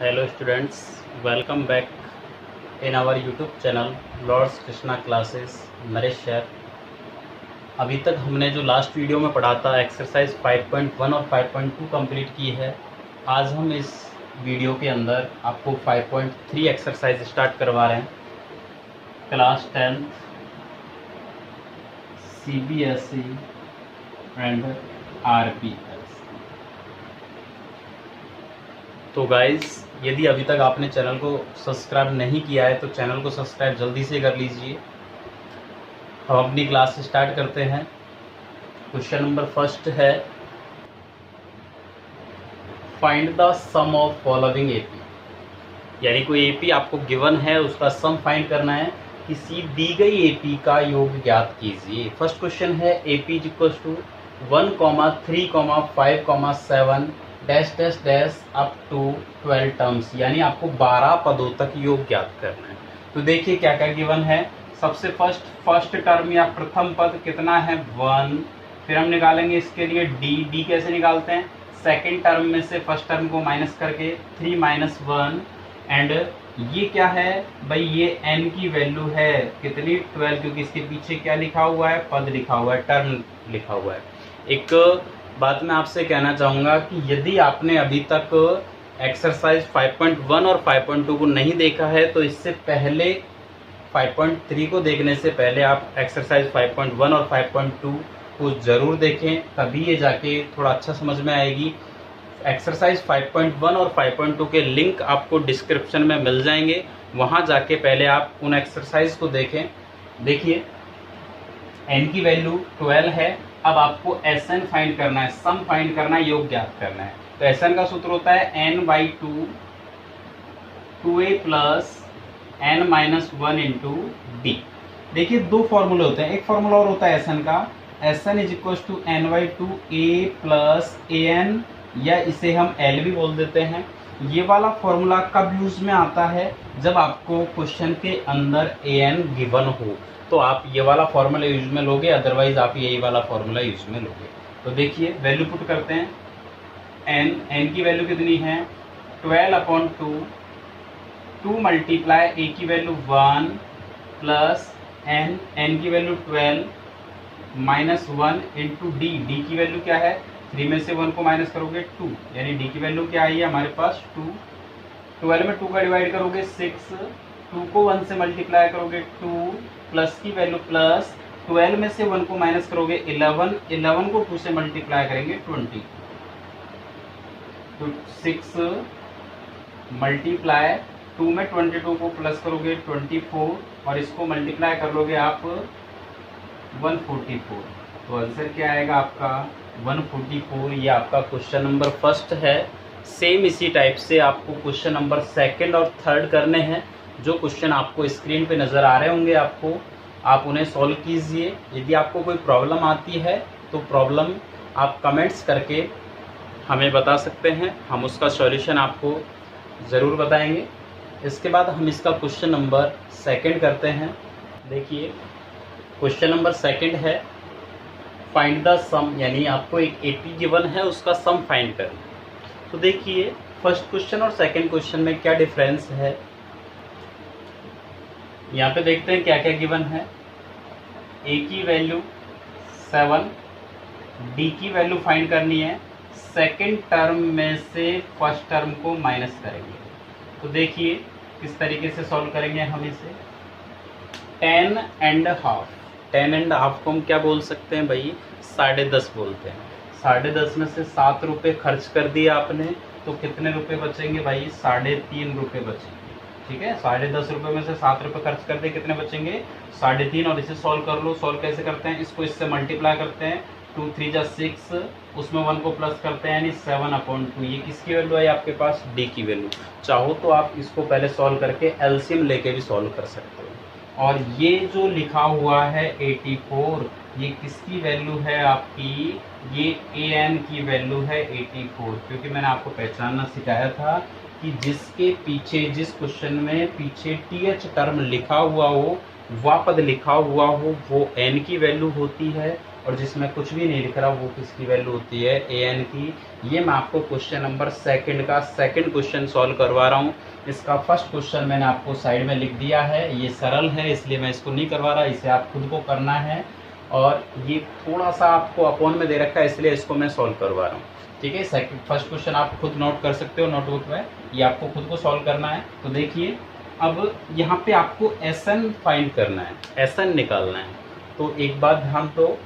Hello students, welcome back in our YouTube channel Lords Krishna Classes Naresh sir. अभी तक हमने जो लास्ट वीडियो में पढ़ा था एक्सरसाइज 5.1 और 5.2 कंप्लीट की है। आज हम इस वीडियो के अंदर आपको 5.3 एक्सरसाइज स्टार्ट करवा रहे हैं। Class 10th CBSE and RPS। तो गाइज़, यदि अभी तक आपने चैनल को सब्सक्राइब नहीं किया है तो चैनल को सब्सक्राइब जल्दी से कर लीजिए। हम अपनी क्लास स्टार्ट करते हैं। क्वेश्चन नंबर फर्स्ट है, find the sum of following AP. यानी कोई एपी आपको गिवन है, उसका सम फाइंड करना है। किसी दी गई एपी का योग ज्ञात कीजिए। फर्स्ट क्वेश्चन है AP is equal to 1, 3, 5, 7 dash dash dash up to 12 terms, यानी आपको 12 पदों तक योग ज्ञात करना है। तो देखिए क्या क्या गिवन है। सबसे फर्स्ट टर्म या प्रथम पद कितना है 1। फिर हम निकालेंगे इसके लिए डी कैसे निकालते हैं, सेकेंड टर्म में से फर्स्ट टर्म को माइनस करके 3 - 1। एंड ये क्या है भाई, ये n की वैल्यू है कितनी 12, क्योंकि इसके पीछे क्या लिखा हुआ है, पद लिखा हुआ है, टर्म लिखा हुआ है। एक बात मैं आपसे कहना चाहूँगा कि यदि आपने अभी तक एक्सरसाइज 5.1 और 5.2 को नहीं देखा है तो इससे पहले 5.3 को देखने से पहले आप एक्सरसाइज 5.1 और 5.2 को ज़रूर देखें, तभी ये जाके थोड़ा अच्छा समझ में आएगी। एक्सरसाइज 5.1 और 5.2 के लिंक आपको डिस्क्रिप्शन में मिल जाएंगे, वहाँ जाके पहले आप उन एक्सरसाइज को देखें। देखिए n की वैल्यू 12 है। अब आपको Sn फाइंड करना है, सम फाइंड करना है, योग ज्ञात करना है। तो Sn का सूत्र होता है n/2 2a plus n - 1 into D. देखिए दो फॉर्मूले होते हैं, एक फॉर्मूला और होता है Sn का, Sn is equal to n/2 a plus an, या इसे हम L भी बोल देते हैं। ये वाला फॉर्मूला कब यूज में आता है, जब आपको क्वेश्चन के अंदर an गिवन हो तो आप ये वाला फॉर्मूला यूज में लोगे, अदरवाइज आप यही वाला फॉर्मूला यूज में लोगे। तो देखिए वैल्यू पुट करते हैं। n की वैल्यू कितनी है 12/2, 2 मल्टीप्लाई a की वैल्यू 1 प्लस n की वैल्यू 12 -1 इंटू डी की वैल्यू क्या है, 3 में से 1 को माइनस करोगे 2, यानी डी की वैल्यू क्या आई है हमारे पास 2। 12 में 2 का डिवाइड करोगे 6, 2 को 1 से मल्टीप्लाई करोगे 2, प्लस की वैल्यू प्लस 12 में से 1 को माइनस करोगे 11, 11 को 2 से मल्टीप्लाई करेंगे 20, तो 6 मल्टीप्लाई 2 में 22 को प्लस करोगे 24, और इसको मल्टीप्लाई कर लोगे आप 144। तो आंसर क्या आएगा आपका 144। ये आपका क्वेश्चन नंबर फर्स्ट है। सेम इसी टाइप से आपको क्वेश्चन नंबर सेकंड और थर्ड करने हैं। जो क्वेश्चन आपको स्क्रीन पे नज़र आ रहे होंगे आपको, आप उन्हें सॉल्व कीजिए। यदि आपको कोई प्रॉब्लम आती है तो प्रॉब्लम आप कमेंट्स करके हमें बता सकते हैं, हम उसका सॉल्यूशन आपको ज़रूर बताएंगे। इसके बाद हम इसका क्वेश्चन नंबर सेकंड करते हैं। देखिए क्वेश्चन नंबर सेकंड है, फाइंड द सम, यानी आपको एक एपी गिवन है, उसका सम फाइंड करना। तो देखिए फर्स्ट क्वेश्चन और सेकंड क्वेश्चन में क्या डिफरेंस है, यहाँ पे देखते हैं क्या क्या गिवन है। a की वैल्यू 7, d की वैल्यू फाइंड करनी है, सेकंड टर्म में से फर्स्ट टर्म को माइनस करेंगे। तो देखिए किस तरीके से सॉल्व करेंगे हम इसे। 10.5, 10.5 को हम क्या बोल सकते हैं भाई, 10.5 बोलते हैं। 10.5 में से 7 रुपये खर्च कर दिए आपने, तो कितने रुपए बचेंगे भाई, 3.5 रुपये बचेंगे। ठीक है, 10.5 रुपये में से 7 रुपये खर्च कर दिए, कितने बचेंगे 3.5। और इसे सॉल्व कर लो। सॉल्व कैसे करते हैं, इसको इससे मल्टीप्लाई करते हैं, 2 3 जा 6, उसमें 1 को प्लस करते हैं, यानी 7/2। ये किसकी वैल्यू है आपके पास, डी की वैल्यू। चाहो तो आप इसको पहले सॉल्व करके एलसीएम लेके भी सॉल्व कर सकते हो। और ये जो लिखा हुआ है 84, ये किसकी वैल्यू है आपकी, ये an की वैल्यू है 84, क्योंकि मैंने आपको पहचानना सिखाया था कि जिसके पीछे, जिस क्वेश्चन में पीछे th टर्म लिखा हुआ हो, वह पद लिखा हुआ हो, वो n की वैल्यू होती है, और जिसमें कुछ भी नहीं लिख रहा वो किसकी वैल्यू होती है, ए एन की। ये मैं आपको क्वेश्चन नंबर सेकंड का सेकंड क्वेश्चन सॉल्व करवा रहा हूँ। इसका फर्स्ट क्वेश्चन मैंने आपको साइड में लिख दिया है, ये सरल है इसलिए मैं इसको नहीं करवा रहा, इसे आप खुद को करना है। और ये थोड़ा सा आपको अपॉन में दे रखा है इसलिए इसको मैं सॉल्व करवा रहा हूँ, ठीक है। सेकंड फर्स्ट क्वेश्चन आप खुद नोट कर सकते हो नोटबुक में, ये आपको खुद को सॉल्व करना है। तो देखिए अब यहाँ पे आपको एस एन फाइंड करना है, एस एन निकालना है। तो एक बात ध्यान दो,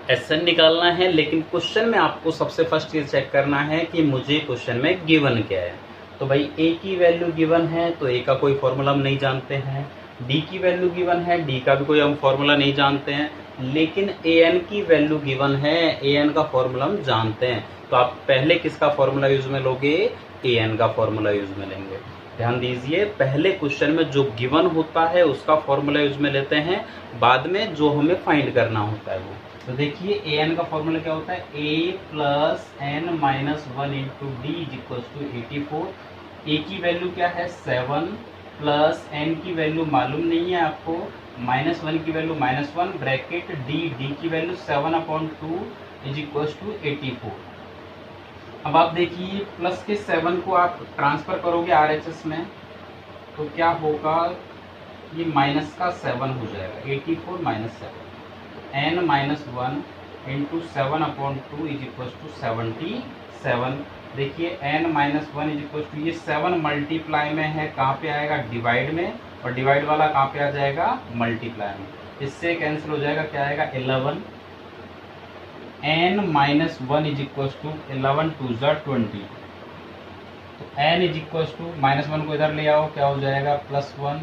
एस एन निकालना है, लेकिन क्वेश्चन में आपको सबसे फर्स्ट ये चेक करना है कि मुझे क्वेश्चन में गिवन क्या है। तो भाई ए की वैल्यू गिवन है तो ए का कोई फॉर्मूला हम नहीं जानते हैं, डी की वैल्यू गिवन है, डी का भी कोई हम फॉर्मूला नहीं जानते हैं, लेकिन ए एन की वैल्यू गिवन है, ए एन का फॉर्मूला हम जानते हैं। तो आप पहले किसका फॉर्मूला यूज में लोगे, ए एन का फॉर्मूला यूज में लेंगे। ध्यान दीजिए, पहले क्वेश्चन में जो गिवन होता है उसका फॉर्मूला यूज में लेते हैं, बाद में जो हमें फाइंड करना होता है वो। तो देखिए ए एन का फॉर्मूला क्या होता है, A plus N minus one into D is equal to 84। A की वैल्यू क्या है 7 प्लस एन की वैल्यू मालूम नहीं है आपको, माइनस वन की वैल्यू -1 ब्रैकेट डी की वैल्यू 7/2 इज इक्वल टू 84। अब आप देखिए प्लस के 7 को आप ट्रांसफर करोगे RHS में तो क्या होगा, ये माइनस का 7 हो जाएगा, 84 minus 7, n minus 1 into 7/2 is equal to 77। देखिए n minus 1 is equal to, ये 7 मल्टीप्लाई में है, कहाँ पे आएगा, डिवाइड में, और डिवाइड वाला कहाँ पे आ जाएगा, मल्टीप्लाई में। इससे कैंसिल हो जाएगा, क्या आएगा 11, n minus 1 is equal to 11 2 20। तो n इज इक्वल टू -1 को इधर ले आओ, क्या हो जाएगा +1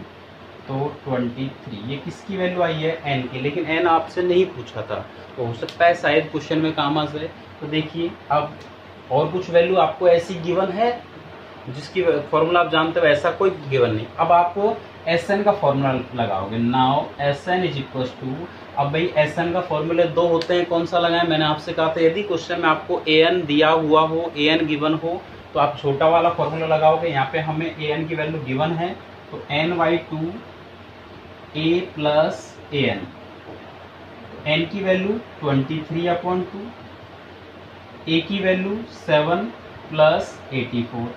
तो 23। ये किसकी वैल्यू आई है, n की, लेकिन n आपसे नहीं पूछा था, तो हो सकता है शायद क्वेश्चन में काम आ जाए। तो देखिए अब और कुछ वैल्यू आपको ऐसी गिवन है जिसकी फॉर्मूला आप जानते हो, ऐसा कोई गिवन नहीं। अब आपको एस एन का फॉर्मूला लगाओगे, now S N is equal to, अब भाई एस एन का फॉर्मूले दो होते हैं, कौन सा लगाएं, मैंने आपसे कहा था यदि क्वेश्चन में आपको ए एन दिया हुआ हो, ए एन गिवन हो, तो आप छोटा वाला फॉर्मूला लगाओगे। यहाँ पे हमें ए एन की वैल्यू गिवन है, तो n/2 a प्लस ए एन, एन की वैल्यू 23/2, ए की वैल्यू 7 प्लस 84,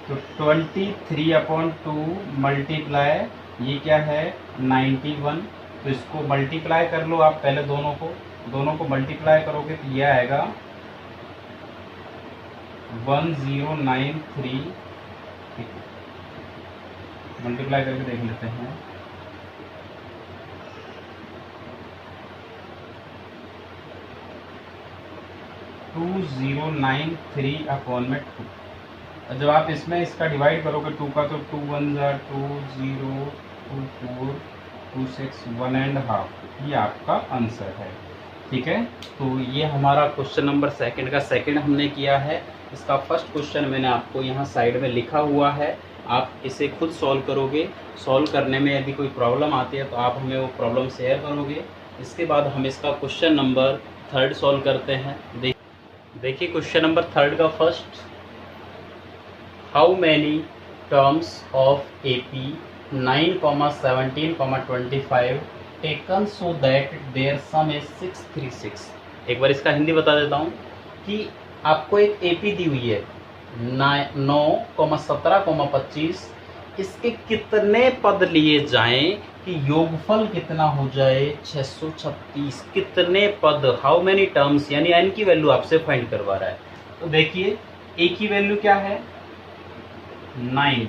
तो 23/2 मल्टीप्लाई, ये क्या है 91। तो इसको मल्टीप्लाई कर लो आप पहले, दोनों को मल्टीप्लाई करोगे तो ये आएगा 1093। मल्टीप्लाई करके देख लेते हैं, टू 2093/2। जब आप इसमें इसका डिवाइड करोगे 2 का, तो 2 1 2 0 2 4 2 6 1.5, ये आपका आंसर है, ठीक है। तो ये हमारा क्वेश्चन नंबर सेकंड का सेकंड हमने किया है। इसका फर्स्ट क्वेश्चन मैंने आपको यहाँ साइड में लिखा हुआ है, आप इसे खुद सॉल्व करोगे। सॉल्व करने में यदि कोई प्रॉब्लम आती है तो आप हमें वो प्रॉब्लम शेयर करोगे। इसके बाद हम इसका क्वेश्चन नंबर थर्ड सॉल्व करते हैं। देखिए क्वेश्चन नंबर थर्ड का first, how many terms of AP 9,17,25 taken so that their sum is 636। एक बार इसका हिंदी बता देता हूँ कि आपको एक AP दी हुई है 9,17,25, इसके कितने पद लिए जाएं कि योगफल कितना हो जाए 636। कितने पद, हाउ मेनी टर्म्स, यानी n की वैल्यू आपसे फाइंड करवा रहा है। तो देखिए a की वैल्यू क्या है 9,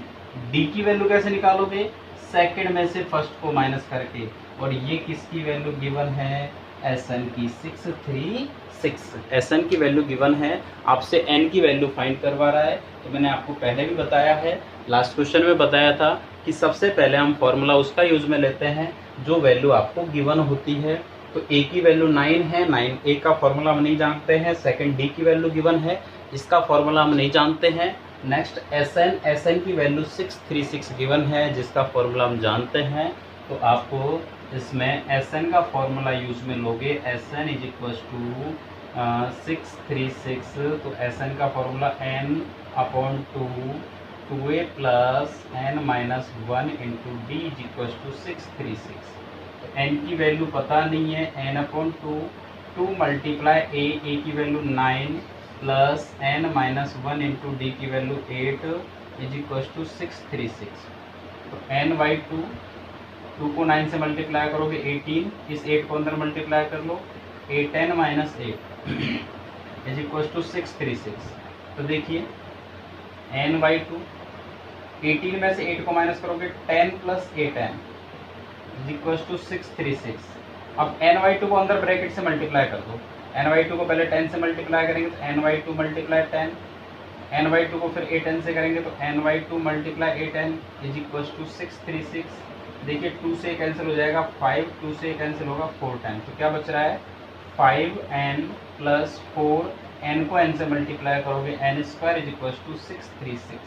d की वैल्यू कैसे निकालोगे, सेकंड में से फर्स्ट को माइनस करके, और ये किसकी वैल्यू गिवन है, Sn की 636। Sn की वैल्यू गिवन है, आपसे n की वैल्यू फाइंड करवा रहा है। तो मैंने आपको पहले भी बताया है, लास्ट क्वेश्चन में बताया था कि सबसे पहले हम फॉर्मूला उसका यूज में लेते हैं जो वैल्यू आपको गिवन होती है। तो a की वैल्यू 9 है, 9 a का फॉर्मूला हम नहीं जानते हैं। सेकंड d की वैल्यू गिवन है, इसका फॉर्मूला हम नहीं जानते हैं। नेक्स्ट Sn की वैल्यू 636 गिवन है, जिसका फॉर्मूला हम जानते हैं। तो आपको इसमें Sn का फॉर्मूला यूज में लोगे, Sn इज इक्वल टू 636। तो Sn का formula n/2 2a plus n-1 into D is equal to 636। तो n की वैल्यू पता नहीं है, n/2, 2 मल्टीप्लाई a की value 9 plus n-1 into D की वैल्यू 8 इज इक्वल टू 636। तो n/2, 2 को 9 से मल्टीप्लाई करोगे 18, इस 8 को अंदर मल्टीप्लाई कर लो, 8n minus 8 is equal to 636। तो देखिए n/2, 18 में से 8 को माइनस करोगे 10 plus 8n is equal to 636। अब n/2 को अंदर ब्रैकेट से मल्टीप्लाई कर दो, n/2 को पहले 10 से मल्टीप्लाई करेंगे तो n/2 मल्टीप्लाई 10, n/2 को फिर 8n से करेंगे तो n/2 multiply 8n is equal to 636। देखिए 2 से कैंसिल हो जाएगा 5, 2 से कैंसिल होगा 410, तो क्या बच रहा है 5n प्लस 4n को n से मल्टीप्लाई करोगे n² इज इक्वल टू 636।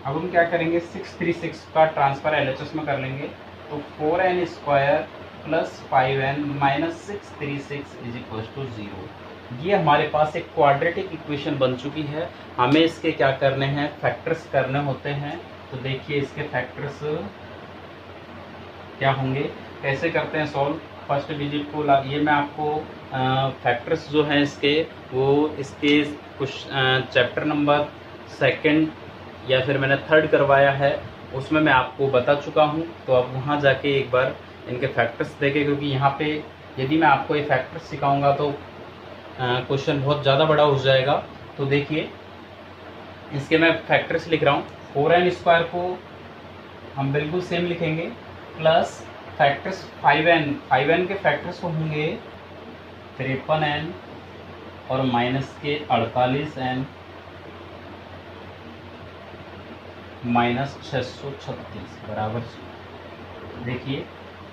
अब हम क्या करेंगे 636 का ट्रांसफर LHS में कर लेंगे, तो 4n² plus 5n minus 636 is equal to 0। ये हमारे पास एक क्वाड्रेटिक इक्वेशन बन चुकी है। हमें इसके क्या करने हैं, फैक्टर्स करने होते हैं। तो देखिए इसके फैक्टर्स क्या होंगे, कैसे करते हैं सॉल्व। फर्स्ट डिजिट को ये मैं आपको फैक्टर्स जो हैं इसके, वो इसके कुछ चैप्टर नंबर 2 या फिर मैंने 3 करवाया है, उसमें मैं आपको बता चुका हूँ। तो अब वहाँ जाके एक बार इनके फैक्टर्स देखें, क्योंकि यहाँ पे यदि मैं आपको ये फैक्टर्स सिखाऊंगा तो क्वेश्चन बहुत ज़्यादा बड़ा हो जाएगा। तो देखिए इसके मैं फैक्टर्स लिख रहा हूँ। 4n² को हम बिल्कुल सेम लिखेंगे, प्लस फैक्टर्स 5n के फैक्टर्स होंगे 53n और माइनस के 48n माइनस 636 बराबर 0। देखिए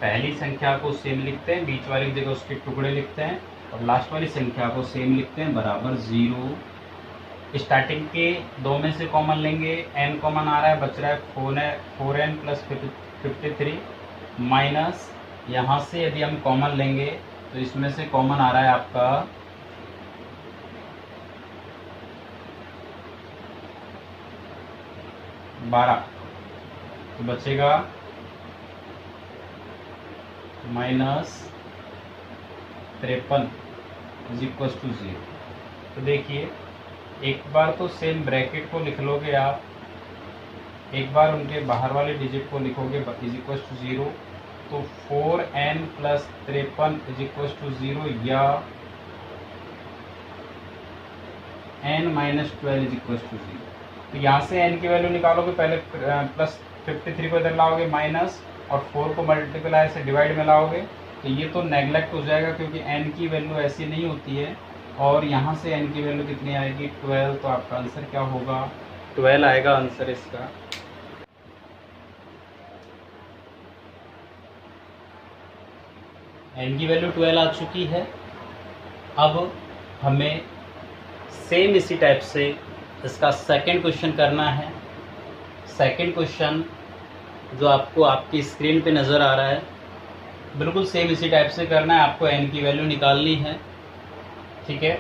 पहली संख्या को सेम लिखते हैं, बीच वाली जगह उसके टुकड़े लिखते हैं, और लास्ट वाली संख्या को सेम लिखते हैं बराबर 0। स्टार्टिंग के 2 में से कॉमन लेंगे, n कॉमन आ रहा है, बच रहा है 4n प्लस 53 माइनस यहाँ से यदि हम कॉमन लेंगे तो इसमें से कॉमन आ रहा है आपका 12, तो बचेगा माइनस 53 इज इक्वल टू 0। तो देखिए एक बार तो सेम ब्रैकेट को लिख लोगे आप, एक बार उनके बाहर वाले डिजिट को लिखोगे इज इक्वल टू 0। तो 4n plus 53 is equal to 0 या n minus 12 is equal to 0। तो यहाँ से n की वैल्यू निकालोगे, पहले प्लस 53 को इधर लाओगे माइनस, और 4 को मल्टीप्लाई से डिवाइड में लाओगे, तो ये तो नेगलेक्ट हो जाएगा क्योंकि n की वैल्यू ऐसी नहीं होती है। और यहाँ से n की वैल्यू कितनी आएगी 12, तो आपका आंसर क्या होगा 12 आएगा आंसर इसका। n की वैल्यू 12 आ चुकी है। अब हमें सेम इसी टाइप से इसका सेकंड क्वेश्चन करना है। सेकंड क्वेश्चन जो आपको आपकी स्क्रीन पे नज़र आ रहा है, बिल्कुल सेम इसी टाइप से करना है। आपको n की वैल्यू निकालनी है, ठीक है।